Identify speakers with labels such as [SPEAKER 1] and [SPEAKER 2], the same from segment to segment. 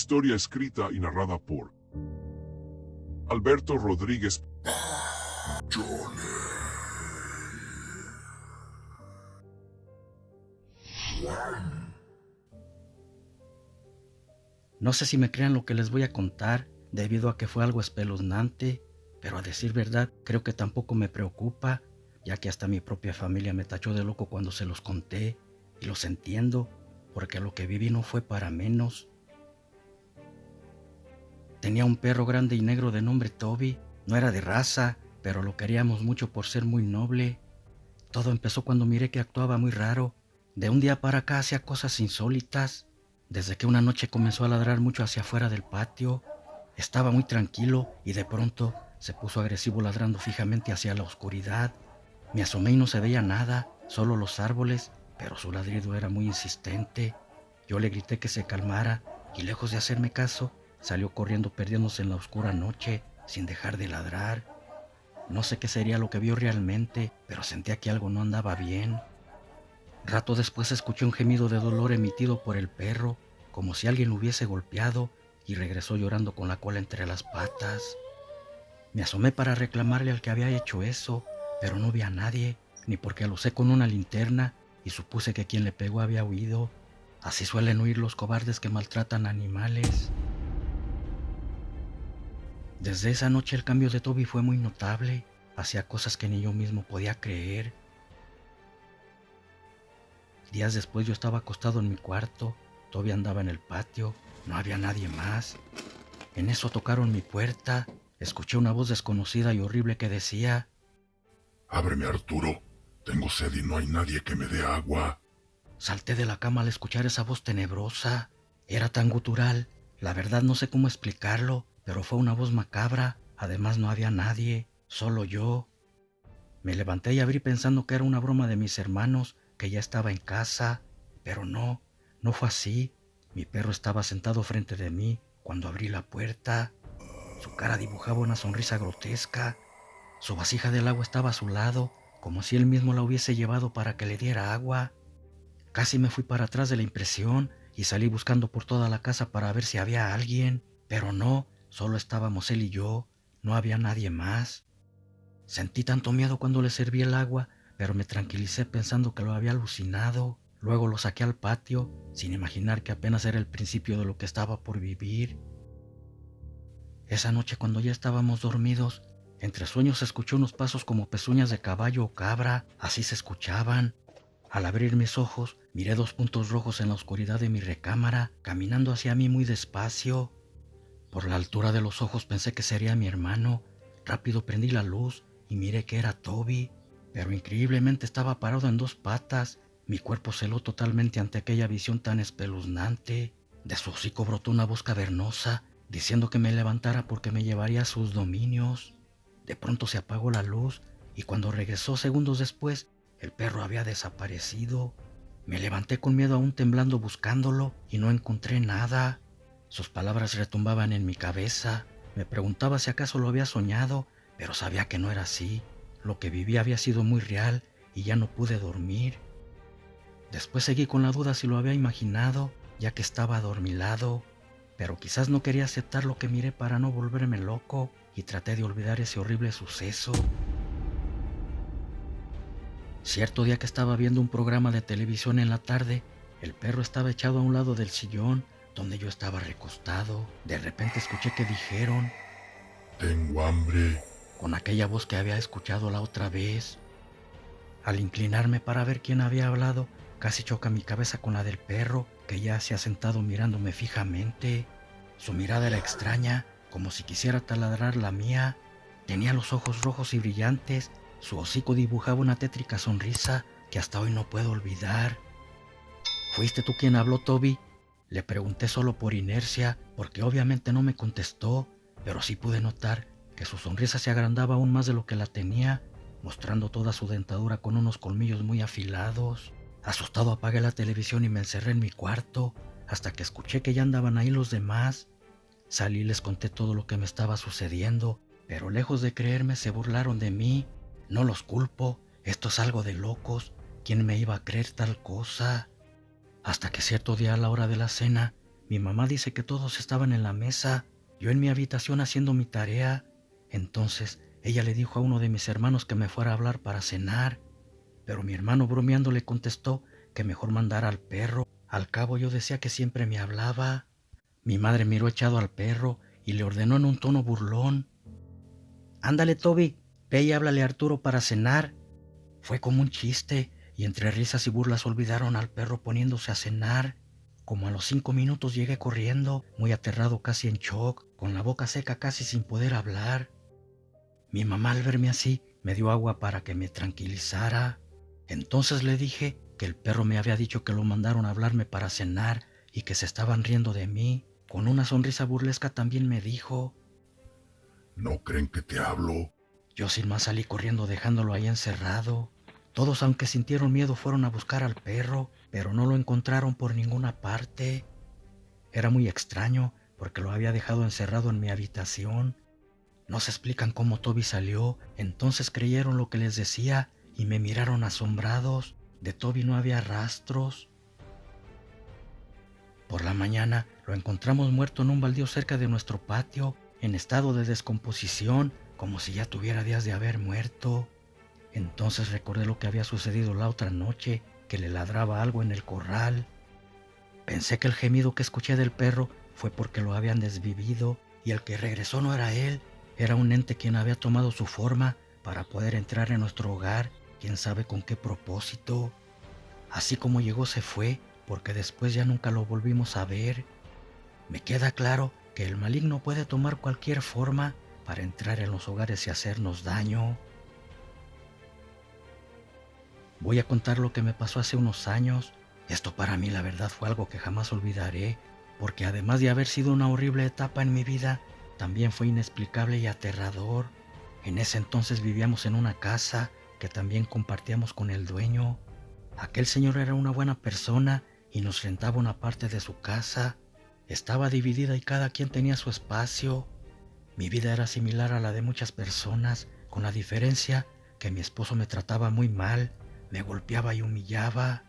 [SPEAKER 1] Historia escrita y narrada por Alberto Rodríguez.
[SPEAKER 2] No sé si me crean lo que les voy a contar, debido a que fue algo espeluznante, pero a decir verdad, creo que tampoco me preocupa, ya que hasta mi propia familia me tachó de loco cuando se los conté, y los entiendo, porque lo que viví no fue para menos. Tenía un perro grande y negro de nombre Toby. No era de raza, pero lo queríamos mucho por ser muy noble. Todo empezó cuando miré que actuaba muy raro. De un día para acá hacía cosas insólitas. Desde que una noche comenzó a ladrar mucho hacia afuera del patio. Estaba muy tranquilo y de pronto se puso agresivo ladrando fijamente hacia la oscuridad. Me asomé y no se veía nada, solo los árboles, pero su ladrido era muy insistente. Yo le grité que se calmara y lejos de hacerme caso, salió corriendo perdiéndose en la oscura noche sin dejar de ladrar. No sé qué sería lo que vio realmente, pero sentía que algo no andaba bien. Rato después escuché un gemido de dolor emitido por el perro, como si alguien lo hubiese golpeado, y regresó llorando con la cola entre las patas. Me asomé para reclamarle al que había hecho eso, pero no vi a nadie, ni porque alusé con una linterna y supuse que quien le pegó había huido. Así suelen huir los cobardes que maltratan animales. Desde esa noche el cambio de Toby fue muy notable. Hacía cosas que ni yo mismo podía creer. Días después yo estaba acostado en mi cuarto. Toby andaba en el patio. No había nadie más. En eso tocaron mi puerta. Escuché una voz desconocida y horrible que decía:
[SPEAKER 1] Ábreme, Arturo. Tengo sed y no hay nadie que me dé agua.
[SPEAKER 2] Salté de la cama al escuchar esa voz tenebrosa. Era tan gutural. La verdad no sé cómo explicarlo, pero fue una voz macabra. Además no había nadie, solo yo. Me levanté y abrí pensando que era una broma de mis hermanos, que ya estaba en casa. Pero no, no fue así. Mi perro estaba sentado frente de mí cuando abrí la puerta. Su cara dibujaba una sonrisa grotesca. Su vasija del agua estaba a su lado, como si él mismo la hubiese llevado para que le diera agua. Casi me fui para atrás de la impresión y salí buscando por toda la casa para ver si había alguien, pero no, solo estábamos él y yo, no había nadie más. Sentí tanto miedo cuando le serví el agua, pero me tranquilicé pensando que lo había alucinado. Luego lo saqué al patio, sin imaginar que apenas era el principio de lo que estaba por vivir. Esa noche, cuando ya estábamos dormidos, entre sueños se escuchó unos pasos como pezuñas de caballo o cabra, así se escuchaban. Al abrir mis ojos, miré dos puntos rojos en la oscuridad de mi recámara, caminando hacia mí muy despacio. Por la altura de los ojos pensé que sería mi hermano. Rápido prendí la luz y miré que era Toby, pero increíblemente estaba parado en dos patas. Mi cuerpo se heló totalmente ante aquella visión tan espeluznante. De su hocico brotó una voz cavernosa, diciendo que me levantara porque me llevaría a sus dominios. De pronto se apagó la luz y cuando regresó segundos después, el perro había desaparecido. Me levanté con miedo aún temblando buscándolo y no encontré nada. Sus palabras retumbaban en mi cabeza. Me preguntaba si acaso lo había soñado, pero sabía que no era así. Lo que viví había sido muy real y ya no pude dormir. Después seguí con la duda si lo había imaginado, ya que estaba adormilado, pero quizás no quería aceptar lo que miré para no volverme loco y traté de olvidar ese horrible suceso. Cierto día que estaba viendo un programa de televisión en la tarde, el perro estaba echado a un lado del sillón donde yo estaba recostado. De repente escuché que dijeron:
[SPEAKER 1] Tengo hambre.
[SPEAKER 2] con aquella voz que había escuchado la otra vez. Al inclinarme para ver quién había hablado, casi choca mi cabeza con la del perro, que ya se ha sentado mirándome fijamente. Su mirada era extraña, como si quisiera taladrar la mía. Tenía los ojos rojos y brillantes. Su hocico dibujaba una tétrica sonrisa que hasta hoy no puedo olvidar. ¿Fuiste tú quien habló, Toby?, le pregunté solo por inercia, porque obviamente no me contestó, pero sí pude notar que su sonrisa se agrandaba aún más de lo que la tenía, mostrando toda su dentadura con unos colmillos muy afilados. Asustado apagué la televisión y me encerré en mi cuarto, hasta que escuché que ya andaban ahí los demás. Salí y les conté todo lo que me estaba sucediendo, pero lejos de creerme se burlaron de mí. No los culpo, esto es algo de locos. ¿Quién me iba a creer tal cosa? Hasta que cierto día a la hora de la cena, Mi mamá dice que todos estaban en la mesa, yo en mi habitación haciendo mi tarea. Entonces ella le dijo a uno de mis hermanos que me fuera a hablar para cenar, pero mi hermano bromeando le contestó que mejor mandara al perro. Al cabo yo decía que siempre me hablaba. Mi madre miró echado al perro y le ordenó en un tono burlón: «Ándale, Toby, ve y háblale a Arturo para cenar». Fue como un chiste, y entre risas y burlas olvidaron al perro poniéndose a cenar. Como a los 5 minutos llegué corriendo, muy aterrado, casi en shock, con la boca seca, casi sin poder hablar. Mi mamá, al verme así, me dio agua para que me tranquilizara. Entonces le dije que el perro me había dicho que lo mandaron a hablarme para cenar y que se estaban riendo de mí. Con una sonrisa burlesca también me dijo:
[SPEAKER 1] ¿No creen que te hablo?
[SPEAKER 2] Yo sin más salí corriendo dejándolo ahí encerrado. Todos, aunque sintieron miedo, fueron a buscar al perro, pero no lo encontraron por ninguna parte. Era muy extraño porque lo había dejado encerrado en mi habitación. No se explican cómo Toby salió. Entonces creyeron lo que les decía y me miraron asombrados. De Toby no había rastros. Por la mañana lo encontramos muerto en un baldío cerca de nuestro patio, en estado de descomposición, como si ya tuviera días de haber muerto. Entonces recordé lo que había sucedido la otra noche, que le ladraba algo en el corral. Pensé que el gemido que escuché del perro fue porque lo habían desvivido, y el que regresó no era él, era un ente quien había tomado su forma para poder entrar en nuestro hogar, quién sabe con qué propósito. Así como llegó se fue, porque después ya nunca lo volvimos a ver. Me queda claro que el maligno puede tomar cualquier forma para entrar en los hogares y hacernos daño. Voy a contar lo que me pasó hace unos años. Esto para mí, la verdad, fue algo que jamás olvidaré, porque además de haber sido una horrible etapa en mi vida, también fue inexplicable y aterrador. En ese entonces vivíamos en una casa que también compartíamos con el dueño. Aquel señor era una buena persona y nos rentaba una parte de su casa. Estaba dividida y cada quien tenía su espacio. Mi vida era similar a la de muchas personas, con la diferencia que mi esposo me trataba muy mal, me golpeaba y humillaba.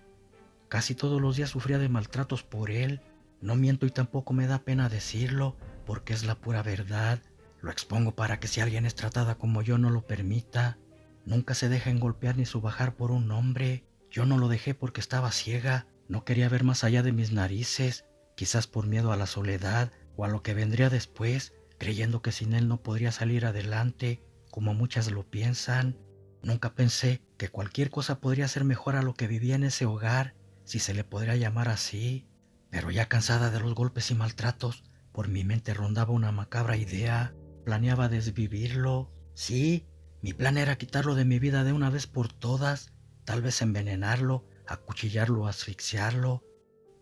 [SPEAKER 2] Casi todos los días sufría de maltratos por él. No miento y tampoco me da pena decirlo, porque es la pura verdad. Lo expongo para que si alguien es tratada como yo no lo permita. Nunca se dejen golpear ni subajar por un hombre. Yo no lo dejé porque estaba ciega, no quería ver más allá de mis narices, quizás por miedo a la soledad o a lo que vendría después, creyendo que sin él no podría salir adelante, como muchas lo piensan. Nunca pensé que cualquier cosa podría ser mejor a lo que vivía en ese hogar, si se le podría llamar así. Pero ya cansada de los golpes y maltratos, por mi mente rondaba una macabra idea. Planeaba desvivirlo. Sí, mi plan era quitarlo de mi vida de una vez por todas, tal vez envenenarlo, acuchillarlo o asfixiarlo.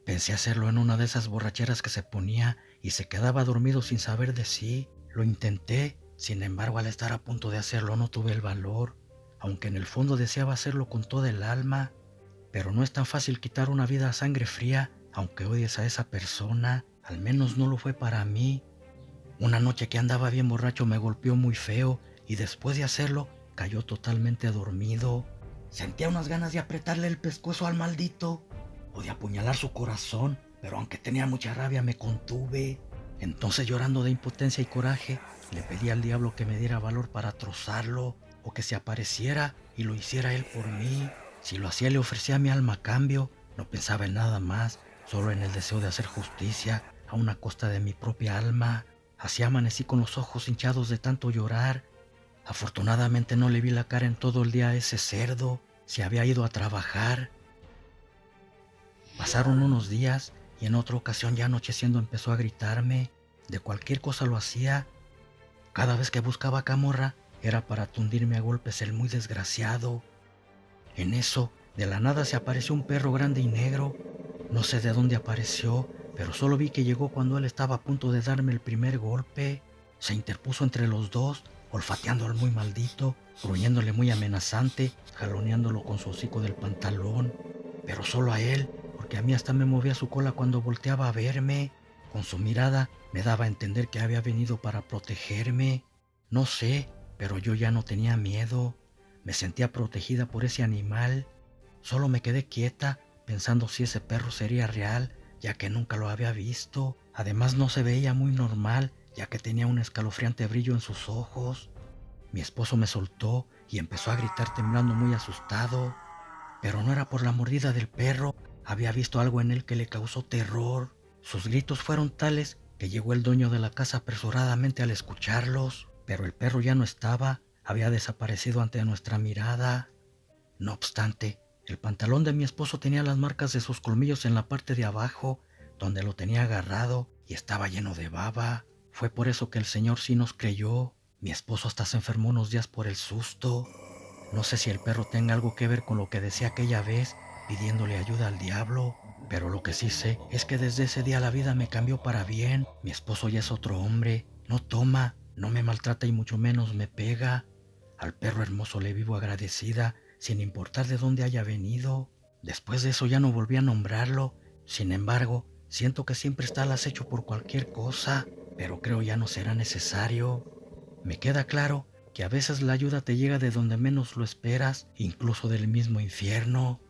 [SPEAKER 2] Pensé hacerlo en una de esas borracheras que se ponía y se quedaba dormido sin saber de sí. Lo intenté, sin embargo, al estar a punto de hacerlo no tuve el valor, aunque en el fondo deseaba hacerlo con toda el alma. Pero no es tan fácil quitar una vida a sangre fría, aunque odies a esa persona. Al menos no lo fue para mí. Una noche que andaba bien borracho me golpeó muy feo y después de hacerlo cayó totalmente dormido. Sentía unas ganas de apretarle el pescuezo al maldito o de apuñalar su corazón, pero aunque tenía mucha rabia me contuve. Entonces, llorando de impotencia y coraje, le pedí al diablo que me diera valor para trozarlo o que se apareciera y lo hiciera él por mí. Si lo hacía le ofrecía mi alma a cambio. No pensaba en nada más, solo en el deseo de hacer justicia a una costa de mi propia alma. Así amanecí con los ojos hinchados de tanto llorar. Afortunadamente no le vi la cara en todo el día a ese cerdo. Se había ido a trabajar. Pasaron unos días y en otra ocasión, ya anocheciendo, empezó a gritarme. De cualquier cosa lo hacía. Cada vez que buscaba a Camorra era para tundirme a golpes el muy desgraciado. En eso, de la nada se apareció un perro grande y negro. No sé de dónde apareció, pero solo vi que llegó cuando él estaba a punto de darme el primer golpe. Se interpuso entre los dos, olfateando al muy maldito, gruñéndole muy amenazante, jaloneándolo con su hocico del pantalón. Pero solo a él, porque a mí hasta me movía su cola cuando volteaba a verme. Con su mirada me daba a entender que había venido para protegerme. No sé, pero yo ya no tenía miedo. Me sentía protegida por ese animal. Solo me quedé quieta, pensando si ese perro sería real, ya que nunca lo había visto. Además no se veía muy normal, ya que tenía un escalofriante brillo en sus ojos. Mi esposo me soltó y empezó a gritar temblando muy asustado. Pero no era por la mordida del perro, había visto algo en él que le causó terror. Sus gritos fueron tales que llegó el dueño de la casa apresuradamente al escucharlos, pero el perro ya no estaba, había desaparecido ante nuestra mirada. No obstante, el pantalón de mi esposo tenía las marcas de sus colmillos en la parte de abajo, donde lo tenía agarrado, y estaba lleno de baba. Fue por eso que el señor sí nos creyó. Mi esposo hasta se enfermó unos días por el susto. No sé si el perro tenga algo que ver con lo que decía aquella vez, pidiéndole ayuda al diablo, pero lo que sí sé es que desde ese día la vida me cambió para bien. Mi esposo ya es otro hombre, no toma, no me maltrata y mucho menos me pega. Al perro hermoso le vivo agradecida, sin importar de dónde haya venido. Después de eso ya no volví a nombrarlo. Sin embargo, siento que siempre está al acecho por cualquier cosa, pero creo ya no será necesario. Me queda claro que a veces la ayuda te llega de donde menos lo esperas, incluso del mismo infierno.